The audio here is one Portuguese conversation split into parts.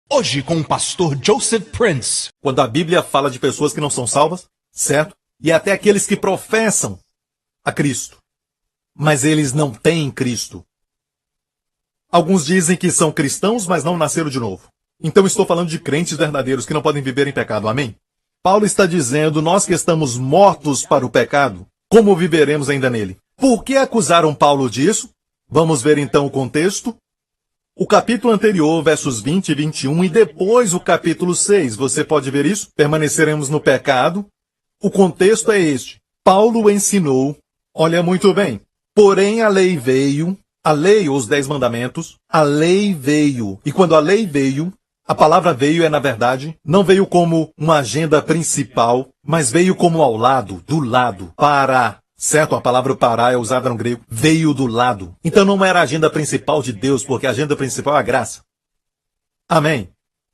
Hoje com o pastor Joseph Prince. Quando a Bíblia fala de pessoas que não são salvas, certo? E até aqueles que professam a Cristo, mas eles não têm Cristo. Alguns dizem que são cristãos, mas não nasceram de novo. Então estou falando de crentes verdadeiros que não podem viver em pecado, amém? Paulo está dizendo, nós que estamos mortos para o pecado, como viveremos ainda nele? Por que acusaram Paulo disso? Vamos ver então o contexto. O capítulo anterior, versos 20 e 21, e depois o capítulo 6. Você pode ver isso? Permaneceremos no pecado. O contexto é este. Paulo ensinou, olha muito bem, porém a lei veio, a lei, os 10 mandamentos, a lei veio. E quando a lei veio, a palavra veio é, na verdade, não veio como uma agenda principal, mas veio como ao lado, do lado, para. Certo? A palavra para é usada no grego. Veio do lado. Então não era a agenda principal de Deus, porque a agenda principal é a graça. Amém?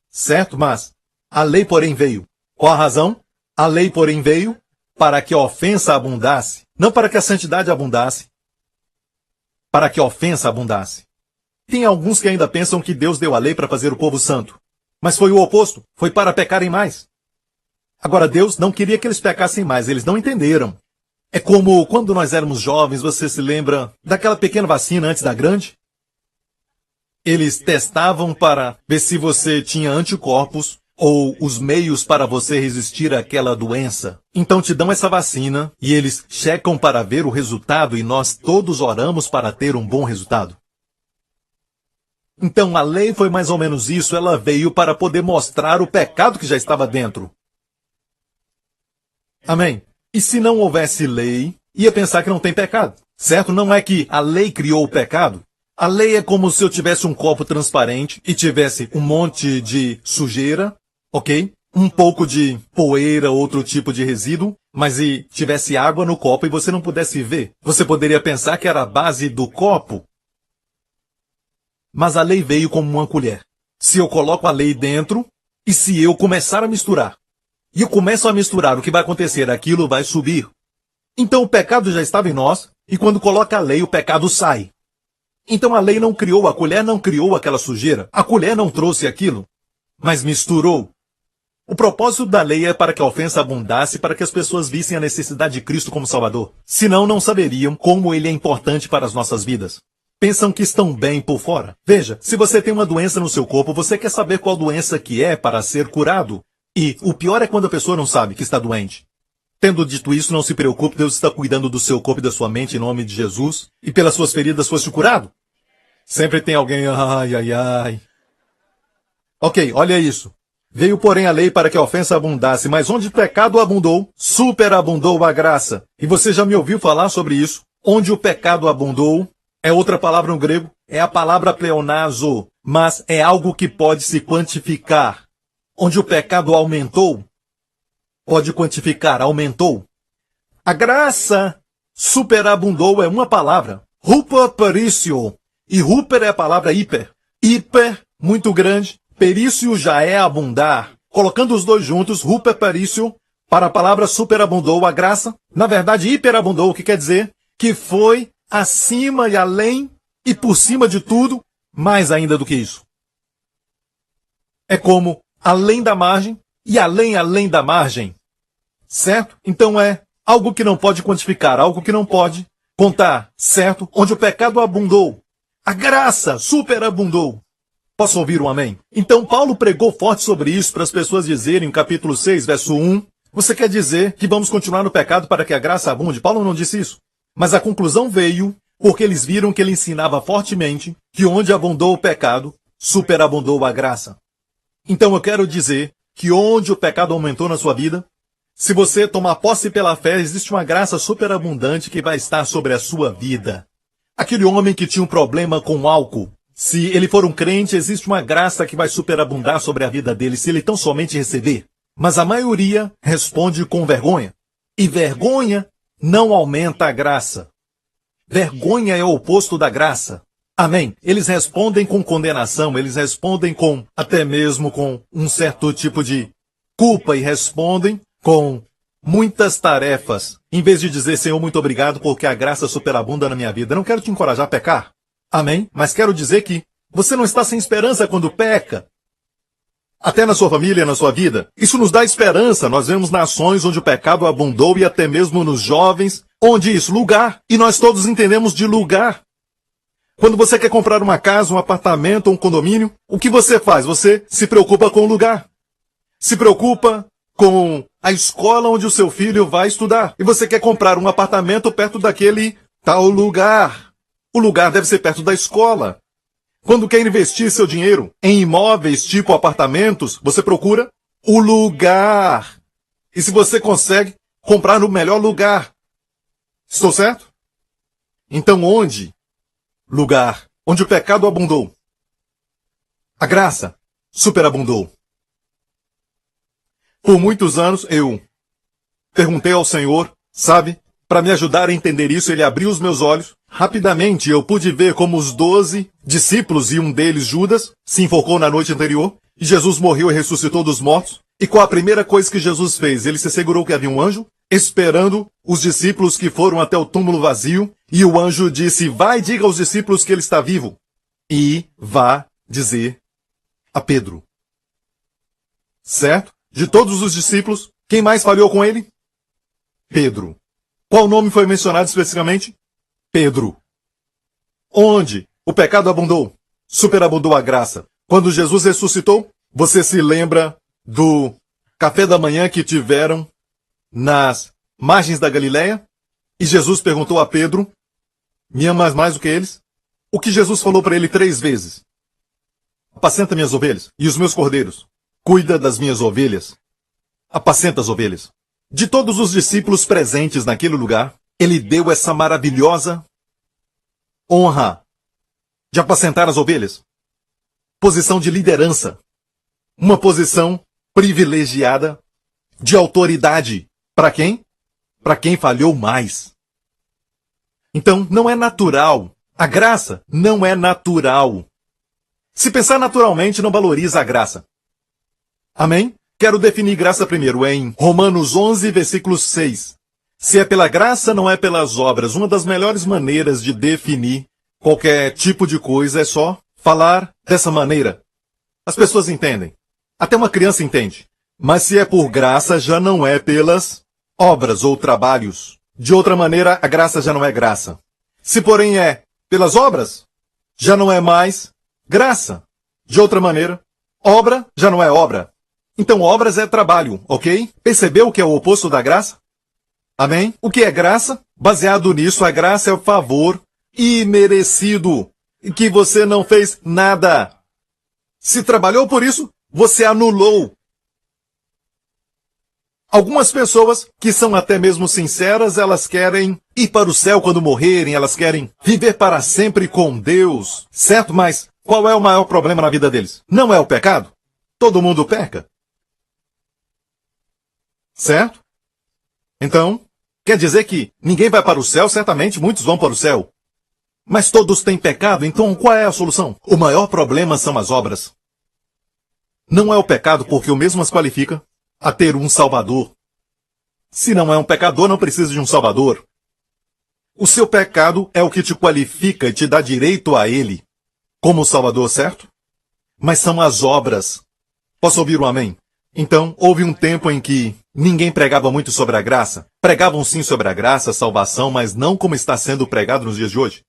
Certo? Mas a lei, porém, veio. Qual a razão? A lei, porém, veio para que a ofensa abundasse. Não para que a santidade abundasse. Para que a ofensa abundasse. Tem alguns que ainda pensam que Deus deu a lei para fazer o povo santo. Mas foi o oposto. Foi para pecarem mais. Agora, Deus não queria que eles pecassem mais. Eles não entenderam. É como quando nós éramos jovens, você se lembra daquela pequena vacina antes da grande? Eles testavam para ver se você tinha anticorpos ou os meios para você resistir àquela doença. Então te dão essa vacina e eles checam para ver o resultado e nós todos oramos para ter um bom resultado. Então a lei foi mais ou menos isso, ela veio para poder mostrar o pecado que já estava dentro. Amém? E se não houvesse lei, ia pensar que não tem pecado, certo? Não é que a lei criou o pecado. A lei é como se eu tivesse um copo transparente e tivesse um monte de sujeira, ok? Um pouco de poeira, outro tipo de resíduo, mas e tivesse água no copo e você não pudesse ver. Você poderia pensar que era a base do copo. Mas a lei veio como uma colher. Se eu coloco a lei dentro e se eu começar a misturar, e eu começo a misturar, o que vai acontecer? Aquilo vai subir. Então o pecado já estava em nós, e quando coloca a lei, o pecado sai. Então a lei não criou, a colher não criou aquela sujeira, a colher não trouxe aquilo, mas misturou. O propósito da lei é para que a ofensa abundasse, para que as pessoas vissem a necessidade de Cristo como Salvador. Senão não saberiam como ele é importante para as nossas vidas. Pensam que estão bem por fora. Veja, se você tem uma doença no seu corpo, você quer saber qual doença que é para ser curado. E o pior é quando a pessoa não sabe que está doente. Tendo dito isso, não se preocupe, Deus está cuidando do seu corpo e da sua mente em nome de Jesus. E pelas suas feridas foste curado. Sempre tem alguém, ai, ai, ai. Ok, olha isso. Veio, porém, a lei para que a ofensa abundasse, mas onde o pecado abundou, superabundou a graça. E você já me ouviu falar sobre isso. Onde o pecado abundou, é outra palavra no grego, é a palavra pleonazo, mas é algo que pode se quantificar. Onde o pecado aumentou, pode quantificar, aumentou. A graça superabundou é uma palavra. Huper perício. E huper é a palavra hiper. Hiper, muito grande. Perício já é abundar. Colocando os dois juntos, huper perício, para a palavra superabundou a graça. Na verdade, hiperabundou, o que quer dizer? Que foi acima e além e por cima de tudo, mais ainda do que isso. É como além da margem e além da margem. Certo? Então é algo que não pode quantificar, algo que não pode contar. Certo? Onde o pecado abundou, a graça superabundou. Posso ouvir um amém? Então Paulo pregou forte sobre isso para as pessoas dizerem, no capítulo 6, verso 1, você quer dizer que vamos continuar no pecado para que a graça abunde? Paulo não disse isso. Mas a conclusão veio porque eles viram que ele ensinava fortemente que onde abundou o pecado, superabundou a graça. Então eu quero dizer que onde o pecado aumentou na sua vida, se você tomar posse pela fé, existe uma graça superabundante que vai estar sobre a sua vida. Aquele homem que tinha um problema com álcool, se ele for um crente, existe uma graça que vai superabundar sobre a vida dele, se ele tão somente receber. Mas a maioria responde com vergonha. E vergonha não aumenta a graça. Vergonha é o oposto da graça. Amém? Eles respondem com condenação, eles respondem com, até mesmo com um certo tipo de culpa e respondem com muitas tarefas. Em vez de dizer, Senhor, muito obrigado porque a graça superabunda na minha vida. Eu não quero te encorajar a pecar. Amém? Mas quero dizer que você não está sem esperança quando peca. até na sua família, na sua vida. Isso nos dá esperança. Nós vemos nações onde o pecado abundou e até mesmo nos jovens. Onde isso? Lugar. E nós todos entendemos de lugar. Quando você quer comprar uma casa, um apartamento ou um condomínio, o que você faz? Você se preocupa com o lugar. Se preocupa com a escola onde o seu filho vai estudar. E você quer comprar um apartamento perto daquele tal lugar. O lugar deve ser perto da escola. Quando quer investir seu dinheiro em imóveis tipo apartamentos, você procura o lugar. E se você consegue comprar no melhor lugar. Estou certo? Então onde? Lugar onde o pecado abundou. A graça superabundou. Por muitos anos eu perguntei ao Senhor, sabe, para me ajudar a entender isso, ele abriu os meus olhos. Rapidamente eu pude ver como os 12 discípulos e um deles, Judas, se enforcou na noite anterior, e Jesus morreu e ressuscitou dos mortos. E qual a primeira coisa que Jesus fez? Ele se assegurou que havia um anjo esperando os discípulos que foram até o túmulo vazio, e o anjo disse, vai, diga aos discípulos que ele está vivo, e vá dizer a Pedro. Certo? De todos os discípulos, quem mais falhou com ele? Pedro. Qual nome foi mencionado especificamente? Pedro. Onde o pecado abundou, superabundou a graça. Quando Jesus ressuscitou, você se lembra do café da manhã que tiveram nas margens da Galileia? E Jesus perguntou a Pedro, me amas mais do que eles? O que Jesus falou para ele 3 vezes? Apacenta minhas ovelhas e os meus cordeiros. Cuida das minhas ovelhas. Apacenta as ovelhas. De todos os discípulos presentes naquele lugar, ele deu essa maravilhosa honra de apacentar as ovelhas. Posição de liderança. Uma posição privilegiada de autoridade. Para quem? Para quem falhou mais. Então, não é natural. A graça não é natural. Se pensar naturalmente, não valoriza a graça. Amém? Quero definir graça primeiro em Romanos 11, versículo 6. Se é pela graça, não é pelas obras. Uma das melhores maneiras de definir qualquer tipo de coisa é só falar dessa maneira. As pessoas entendem. Até uma criança entende. Mas se é por graça, já não é pelas obras ou trabalhos. De outra maneira, a graça já não é graça. Se porém é pelas obras, já não é mais graça. De outra maneira, obra já não é obra. Então obras é trabalho, ok? Percebeu o que é o oposto da graça? Amém? O que é graça? Baseado nisso, a graça é o favor imerecido, que você não fez nada. Se trabalhou por isso, você anulou. Algumas pessoas, que são até mesmo sinceras, elas querem ir para o céu quando morrerem, elas querem viver para sempre com Deus, certo? Mas qual é o maior problema na vida deles? Não é o pecado? Todo mundo peca. Certo? Então, quer dizer que ninguém vai para o céu? Certamente muitos vão para o céu. Mas todos têm pecado, então qual é a solução? O maior problema são as obras. Não é o pecado porque o mesmo as qualifica a ter um Salvador. Se não é um pecador, não precisa de um Salvador. O seu pecado é o que te qualifica e te dá direito a ele como Salvador, certo? Mas são as obras. Posso ouvir um amém? Então, houve um tempo em que ninguém pregava muito sobre a graça. Pregavam sim sobre a graça, a salvação, mas não como está sendo pregado nos dias de hoje.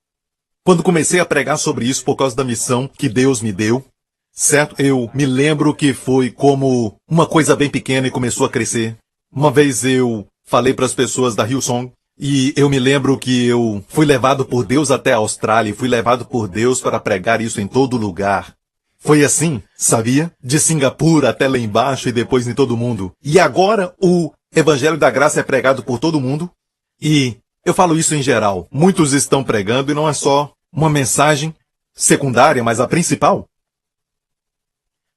Quando comecei a pregar sobre isso por causa da missão que Deus me deu, certo? Eu me lembro que foi como uma coisa bem pequena e começou a crescer. Uma vez eu falei para as pessoas da Hillsong e eu me lembro que eu fui levado por Deus até a Austrália e fui levado por Deus para pregar isso em todo lugar. Foi assim, sabia? De Singapura até lá embaixo e depois em todo mundo. E agora o Evangelho da Graça é pregado por todo mundo. E eu falo isso em geral. Muitos estão pregando e não é só uma mensagem secundária, mas a principal.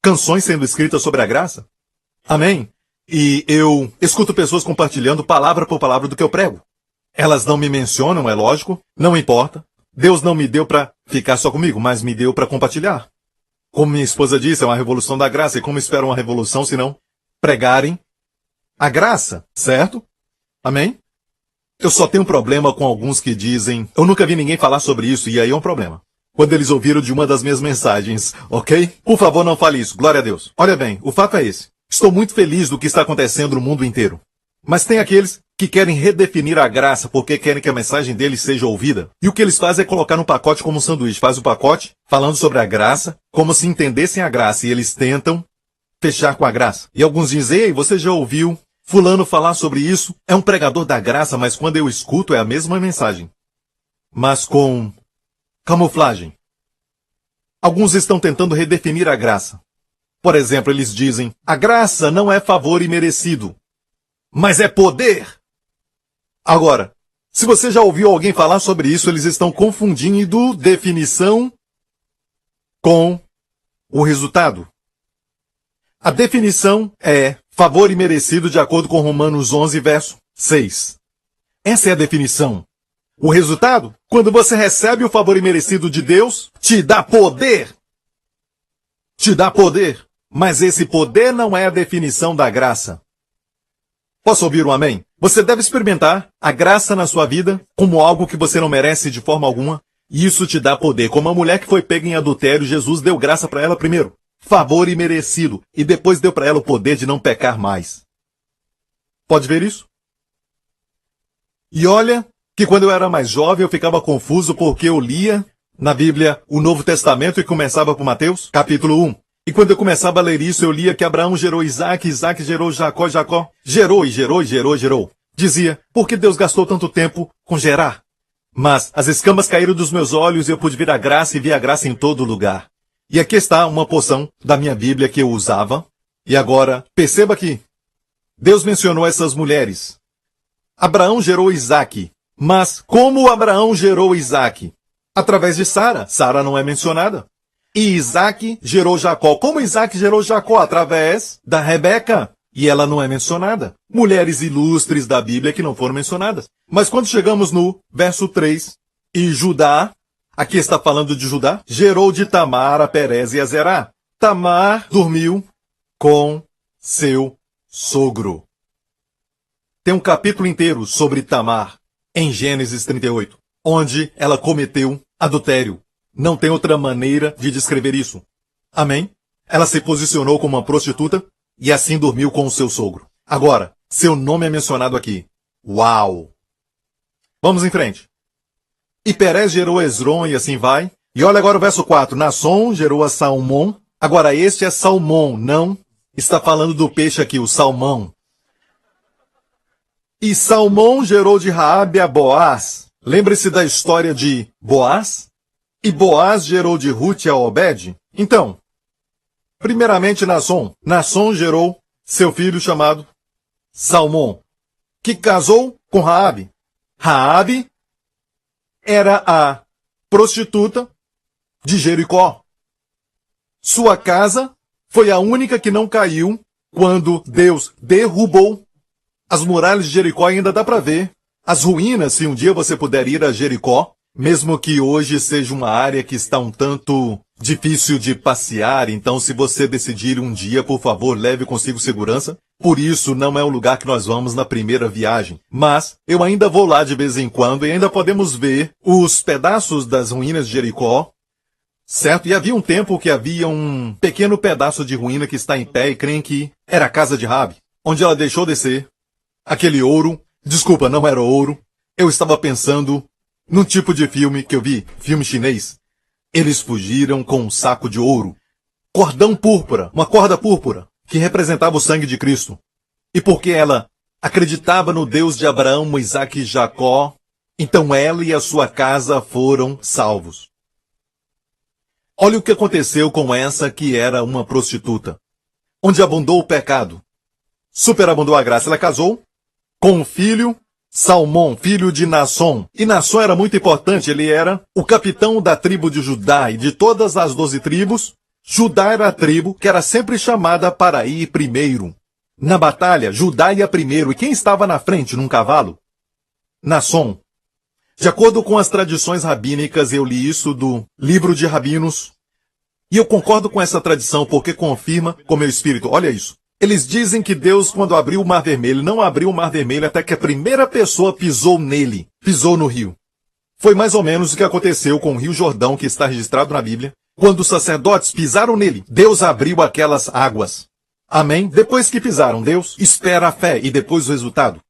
Canções sendo escritas sobre a graça. Amém? E eu escuto pessoas compartilhando palavra por palavra do que eu prego. Elas não me mencionam, é lógico, não importa. Deus não me deu para ficar só comigo, mas me deu para compartilhar. Como minha esposa disse, é uma revolução da graça. E como espero uma revolução se não pregarem a graça, certo? Amém? Eu só tenho um problema com alguns que dizem, eu nunca vi ninguém falar sobre isso, e aí é um problema. quando eles ouviram de uma das minhas mensagens, ok? Por favor, não fale isso. Glória a Deus. Olha bem, o fato é esse. Estou muito feliz do que está acontecendo no mundo inteiro. Mas tem aqueles que querem redefinir a graça porque querem que a mensagem deles seja ouvida. E o que eles fazem é colocar no pacote como um sanduíche. Faz o pacote falando sobre a graça, como se entendessem a graça. E eles tentam fechar com a graça. E alguns dizem, ei, você já ouviu fulano falar sobre isso? É um pregador da graça, mas quando eu escuto é a mesma mensagem. Mas com camuflagem. Alguns estão tentando redefinir a graça. Por exemplo, eles dizem, a graça não é favor imerecido, mas é poder. Agora, se você já ouviu alguém falar sobre isso, eles estão confundindo definição com o resultado. A definição é favor imerecido de acordo com Romanos 11, verso 6. Essa é a definição. O resultado, quando você recebe o favor imerecido de Deus, te dá poder. Te dá poder. Mas esse poder não é a definição da graça. Posso ouvir um amém? Você deve experimentar a graça na sua vida como algo que você não merece de forma alguma. E isso te dá poder. Como a mulher que foi pega em adultério, Jesus deu graça para ela primeiro. Favor imerecido. E depois deu para ela o poder de não pecar mais. Pode ver isso? E olha que quando eu era mais jovem eu ficava confuso porque eu lia na Bíblia o Novo Testamento e começava por Mateus, capítulo 1. E quando eu começava a ler isso, eu lia que Abraão gerou Isaac, Isaac gerou Jacó, Jacó gerou e gerou e gerou e gerou. Dizia, por que Deus gastou tanto tempo com gerar? Mas as escamas caíram dos meus olhos e eu pude ver a graça e vi a graça em todo lugar. E aqui está uma porção da minha Bíblia que eu usava. E agora, perceba que Deus mencionou essas mulheres. Abraão gerou Isaac. Mas como Abraão gerou Isaac? Através de Sara. Sara não é mencionada. E Isaac gerou Jacó. Como Isaac gerou Jacó? Através da Rebeca. E ela não é mencionada. Mulheres ilustres da Bíblia que não foram mencionadas. Mas quando chegamos no verso 3, e Judá, aqui está falando de Judá, gerou de Tamar a Perez e a Zerá. Tamar dormiu com seu sogro. Tem um capítulo inteiro sobre Tamar em Gênesis 38, onde ela cometeu adultério. Não tem outra maneira de descrever isso. Amém? Ela se posicionou como uma prostituta e assim dormiu com o seu sogro. Agora, seu nome é mencionado aqui. Uau! Vamos em frente. E Perez gerou Esrom e assim vai. E olha agora o verso 4. Nasson gerou a Salmão. Agora este é Salmão, não está falando do peixe aqui, o salmão. E Salmão gerou de Raabe a Boaz. Lembre-se da história de Boaz? E Boaz gerou de Rute a Obed? Então, primeiramente Nasson. Nasson gerou seu filho chamado Salmão, que casou com Raabe. Raabe era a prostituta de Jericó. Sua casa foi a única que não caiu quando Deus derrubou as muralhas de Jericó. Ainda dá para ver as ruínas, se um dia você puder ir a Jericó, mesmo que hoje seja uma área que está um tanto difícil de passear. Então, se você decidir um dia, por favor, leve consigo segurança. Por isso, não é o lugar que nós vamos na primeira viagem. Mas eu ainda vou lá de vez em quando e ainda podemos ver os pedaços das ruínas de Jericó. Certo? E havia um tempo que havia um pequeno pedaço de ruína que está em pé e creem que era a casa de Raabe, onde ela deixou descer aquele ouro. Desculpa, não era ouro. Eu estava pensando num tipo de filme que eu vi, filme chinês. Eles fugiram com um saco de ouro. Cordão púrpura, uma corda púrpura, que representava o sangue de Cristo. E porque ela acreditava no Deus de Abraão, Isaac e Jacó, então ela e a sua casa foram salvos. Olha o que aconteceu com essa que era uma prostituta. Onde abundou o pecado, superabundou a graça. Ela casou com um filho, Salmão, filho de Nasson. E Nasson era muito importante, ele era o capitão da tribo de Judá. E de todas as 12 tribos, Judá era a tribo que era sempre chamada para ir primeiro. Na batalha, Judá ia primeiro. E quem estava na frente num cavalo? Nasson. De acordo com as tradições rabínicas, eu li isso do livro de Rabinos. E eu concordo com essa tradição porque confirma com meu espírito. Olha isso. Eles dizem que Deus, quando abriu o Mar Vermelho, não abriu o Mar Vermelho até que a primeira pessoa pisou nele, pisou no rio. Foi mais ou menos o que aconteceu com o Rio Jordão, que está registrado na Bíblia. Quando os sacerdotes pisaram nele, Deus abriu aquelas águas. Amém? Depois que pisaram, Deus espera a fé e depois o resultado.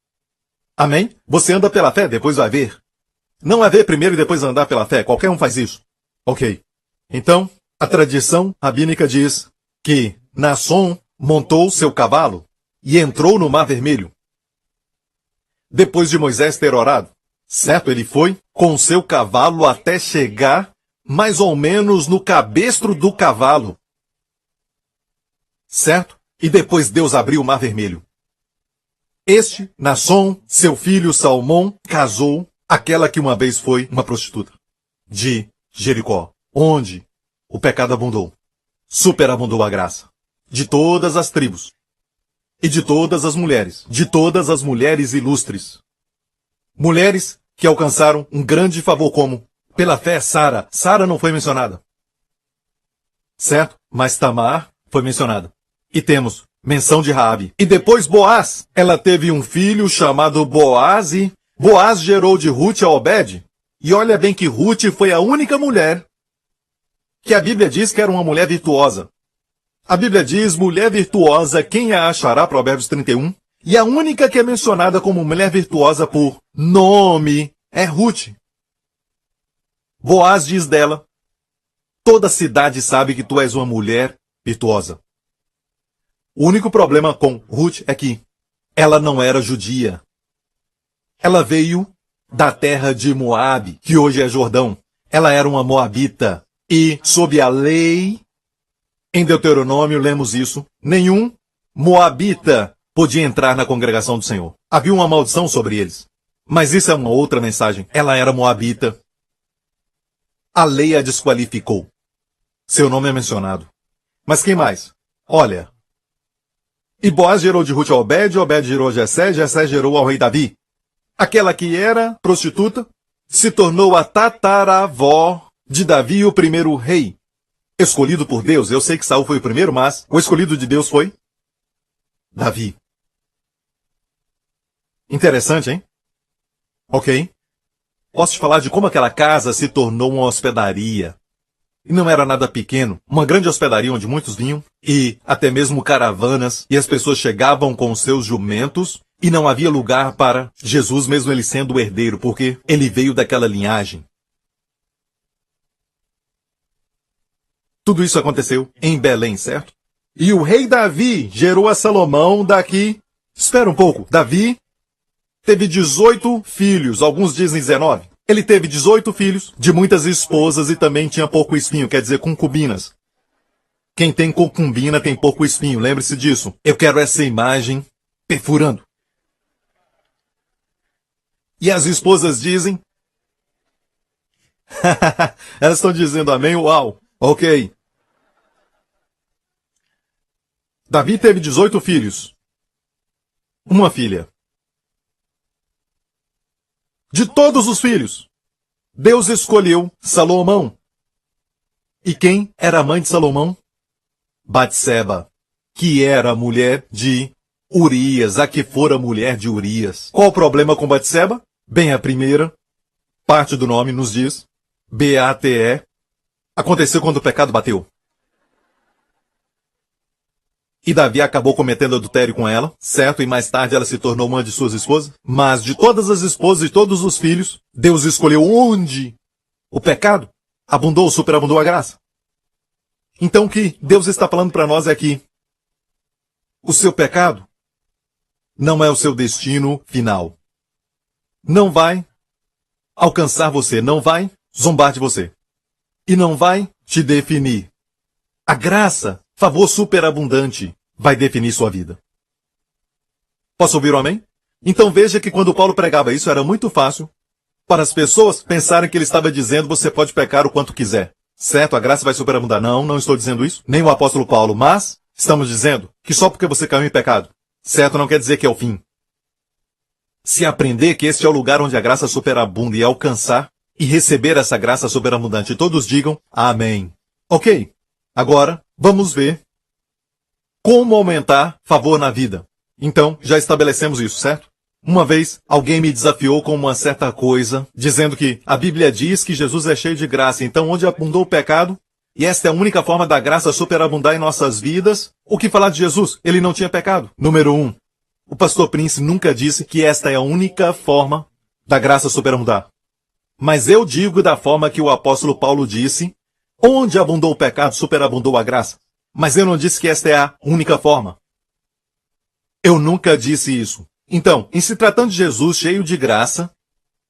Amém? Você anda pela fé, depois vai ver. Não é ver primeiro e depois andar pela fé. Qualquer um faz isso. Ok. Então, a tradição rabínica diz que Naasson montou seu cavalo e entrou no Mar Vermelho. Depois de Moisés ter orado, certo? Ele foi com seu cavalo até chegar mais ou menos no cabestro do cavalo. Certo? E depois Deus abriu o Mar Vermelho. Este, Naasson, seu filho Salmão, casou aquela que uma vez foi uma prostituta de Jericó, onde o pecado abundou, superabundou a graça, de todas as tribos, e de todas as mulheres ilustres. Mulheres que alcançaram um grande favor como, pela fé, Sara. Sara não foi mencionada. Certo? Mas Tamar foi mencionada. E temos menção de Raabe. E depois Boaz. Ela teve um filho chamado Boaz e Boaz gerou de Ruth a Obed. E olha bem que Ruth foi a única mulher que a Bíblia diz que era uma mulher virtuosa. A Bíblia diz, mulher virtuosa, quem a achará? Provérbios 31. E a única que é mencionada como mulher virtuosa por nome é Ruth. Boaz diz dela, toda a cidade sabe que tu és uma mulher virtuosa. O único problema com Ruth é que ela não era judia. Ela veio da terra de Moabe, que hoje é Jordão. Ela era uma moabita. E, sob a lei, em Deuteronômio lemos isso, nenhum moabita podia entrar na congregação do Senhor. Havia uma maldição sobre eles. Mas isso é uma outra mensagem. Ela era moabita. A lei a desqualificou. Seu nome é mencionado. Mas quem mais? Olha. E Boaz gerou de Ruth a Obed, Obed gerou a Jessé, Jessé gerou ao rei Davi. Aquela que era prostituta se tornou a tataravó de Davi, o primeiro rei. Escolhido por Deus. Eu sei que Saul foi o primeiro, mas o escolhido de Deus foi Davi. Interessante, hein? Ok. Posso te falar de como aquela casa se tornou uma hospedaria. E não era nada pequeno. Uma grande hospedaria onde muitos vinham. E até mesmo caravanas. E as pessoas chegavam com seus jumentos. E não havia lugar para Jesus, mesmo ele sendo o herdeiro. Porque ele veio daquela linhagem. Tudo isso aconteceu em Belém, certo? E o rei Davi gerou a Salomão daqui. Espera um pouco. Davi teve 18 filhos. Alguns dizem 19. Ele teve 18 filhos, de muitas esposas e também tinha pouco espinho, quer dizer, concubinas. Quem tem concubina tem pouco espinho, lembre-se disso. Eu quero essa imagem perfurando. E as esposas dizem... Elas estão dizendo amém, uau, ok. Davi teve 18 filhos. Uma filha. De todos os filhos, Deus escolheu Salomão. E quem era a mãe de Salomão? Batseba, que era a mulher de Urias, a que fora mulher de Urias. Qual o problema com Batseba? Bem, a primeira parte do nome nos diz, B-A-T-E, aconteceu quando o pecado bateu. E Davi acabou cometendo adultério com ela, certo? E mais tarde ela se tornou uma de suas esposas. Mas de todas as esposas e todos os filhos, Deus escolheu onde o pecado abundou, superabundou a graça. Então o que Deus está falando para nós é que o seu pecado não é o seu destino final. Não vai alcançar você, não vai zombar de você. E não vai te definir. A graça, favor superabundante, vai definir sua vida. Posso ouvir um amém? Então veja que quando Paulo pregava isso, era muito fácil para as pessoas pensarem que ele estava dizendo você pode pecar o quanto quiser. Certo? A graça vai superabundar. Não, não estou dizendo isso. Nem o apóstolo Paulo. Mas estamos dizendo que só porque você caiu em pecado, certo? Não quer dizer que é o fim. Se aprender que este é o lugar onde a graça superabunda e alcançar e receber essa graça superabundante. Todos digam amém. Ok. Agora, vamos ver como aumentar favor na vida. Então, já estabelecemos isso, certo? Uma vez, alguém me desafiou com uma certa coisa, dizendo que a Bíblia diz que Jesus é cheio de graça, então onde abundou o pecado, e esta é a única forma da graça superabundar em nossas vidas, o que falar de Jesus? Ele não tinha pecado. Número 1. O pastor Prince nunca disse que esta é a única forma da graça superabundar. Mas eu digo da forma que o apóstolo Paulo disse, onde abundou o pecado, superabundou a graça. Mas eu não disse que esta é a única forma. Eu nunca disse isso. Então, em se tratando de Jesus cheio de graça,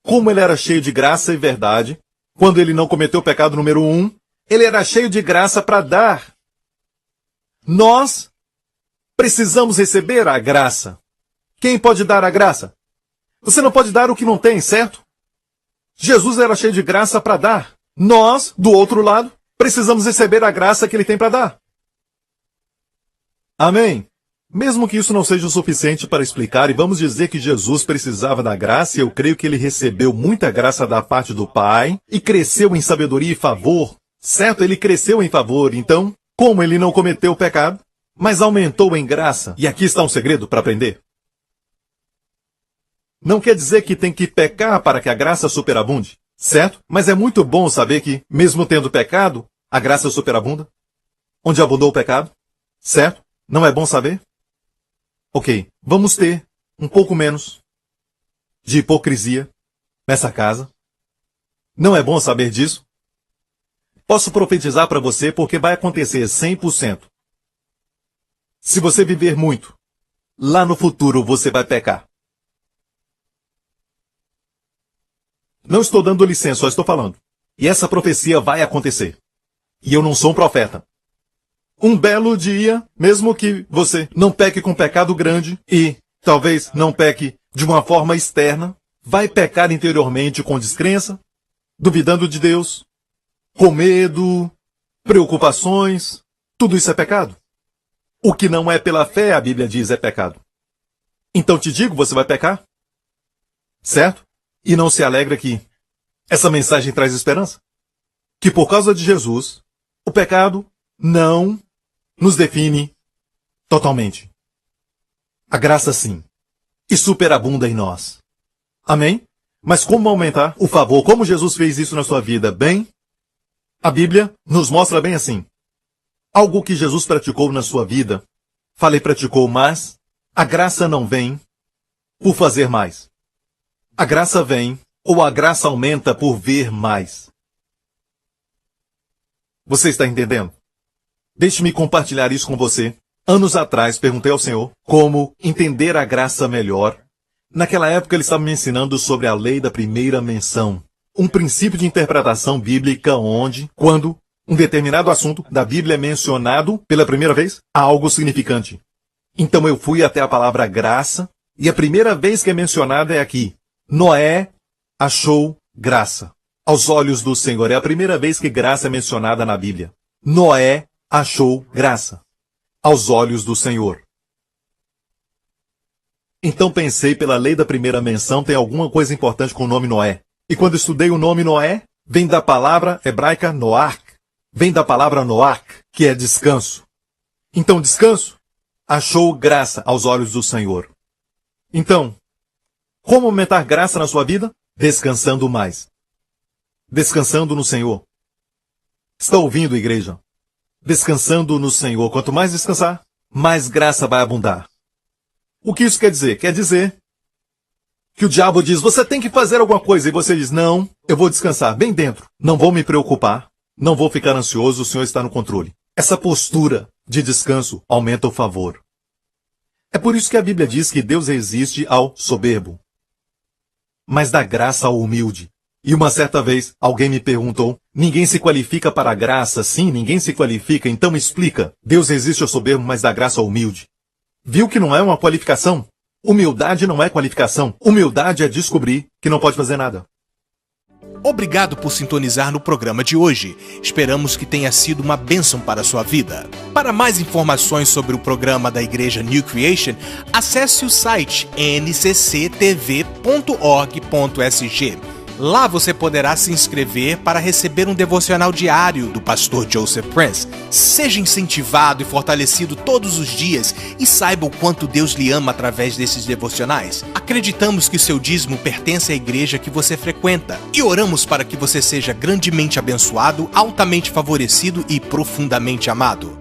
como ele era cheio de graça e verdade, quando ele não cometeu o pecado número 1, ele era cheio de graça para dar. Nós precisamos receber a graça. Quem pode dar a graça? Você não pode dar o que não tem, certo? Jesus era cheio de graça para dar. Nós, do outro lado, precisamos receber a graça que ele tem para dar. Amém? Mesmo que isso não seja o suficiente para explicar, e vamos dizer que Jesus precisava da graça, e eu creio que ele recebeu muita graça da parte do Pai, e cresceu em sabedoria e favor. Certo? Ele cresceu em favor, então, como ele não cometeu o pecado, mas aumentou em graça. E aqui está um segredo para aprender. Não quer dizer que tem que pecar para que a graça superabunde, certo? Mas é muito bom saber que, mesmo tendo pecado, a graça superabunda. Onde abundou o pecado, certo? Não é bom saber? Ok, vamos ter um pouco menos de hipocrisia nessa casa. Não é bom saber disso? Posso profetizar para você porque vai acontecer 100%. Se você viver muito, lá no futuro você vai pecar. Não estou dando licença, só estou falando. E essa profecia vai acontecer. E eu não sou um profeta. Um belo dia, mesmo que você não peque com pecado grande e talvez não peque de uma forma externa, vai pecar interiormente com descrença, duvidando de Deus, com medo, preocupações. Tudo isso é pecado. O que não é pela fé, a Bíblia diz, é pecado. Então te digo, você vai pecar. Certo? E não se alegra que essa mensagem traz esperança. Que por causa de Jesus, o pecado não nos define totalmente. A graça sim. E superabunda em nós. Amém? Mas como aumentar o favor? Como Jesus fez isso na sua vida? Bem, a Bíblia nos mostra bem assim. Algo que Jesus praticou na sua vida. Falei praticou, mas a graça não vem por fazer mais. A graça vem, ou a graça aumenta por ver mais. Você está entendendo? Deixe-me compartilhar isso com você. Anos atrás, perguntei ao Senhor como entender a graça melhor. Naquela época, ele estava me ensinando sobre a lei da primeira menção. Um princípio de interpretação bíblica onde, quando um determinado assunto da Bíblia é mencionado pela primeira vez, há algo significante. Então eu fui até a palavra graça, e a primeira vez que é mencionada é aqui. Noé achou graça aos olhos do Senhor. É a primeira vez que graça é mencionada na Bíblia. Noé achou graça aos olhos do Senhor. Então pensei, pela lei da primeira menção, tem alguma coisa importante com o nome Noé. E quando estudei o nome Noé, vem da palavra hebraica Noach. Vem da palavra Noach, que é descanso. Então descanso achou graça aos olhos do Senhor. Então, como aumentar graça na sua vida? Descansando mais. Descansando no Senhor. Está ouvindo, igreja? Descansando no Senhor. Quanto mais descansar, mais graça vai abundar. O que isso quer dizer? Quer dizer que o diabo diz, você tem que fazer alguma coisa. E você diz, não, eu vou descansar bem dentro. Não vou me preocupar. Não vou ficar ansioso, o Senhor está no controle. Essa postura de descanso aumenta o favor. É por isso que a Bíblia diz que Deus resiste ao soberbo, mas dá graça ao humilde. E uma certa vez, alguém me perguntou, ninguém se qualifica para a graça? Sim, ninguém se qualifica, então me explica. Deus resiste ao soberbo, mas dá graça ao humilde. Viu que não é uma qualificação? Humildade não é qualificação. Humildade é descobrir que não pode fazer nada. Obrigado por sintonizar no programa de hoje. Esperamos que tenha sido uma bênção para a sua vida. Para mais informações sobre o programa da Igreja New Creation, acesse o site ncctv.org.sg. Lá você poderá se inscrever para receber um devocional diário do pastor Joseph Prince. Seja incentivado e fortalecido todos os dias e saiba o quanto Deus lhe ama através desses devocionais. Acreditamos que seu dízimo pertence à igreja que você frequenta e oramos para que você seja grandemente abençoado, altamente favorecido e profundamente amado.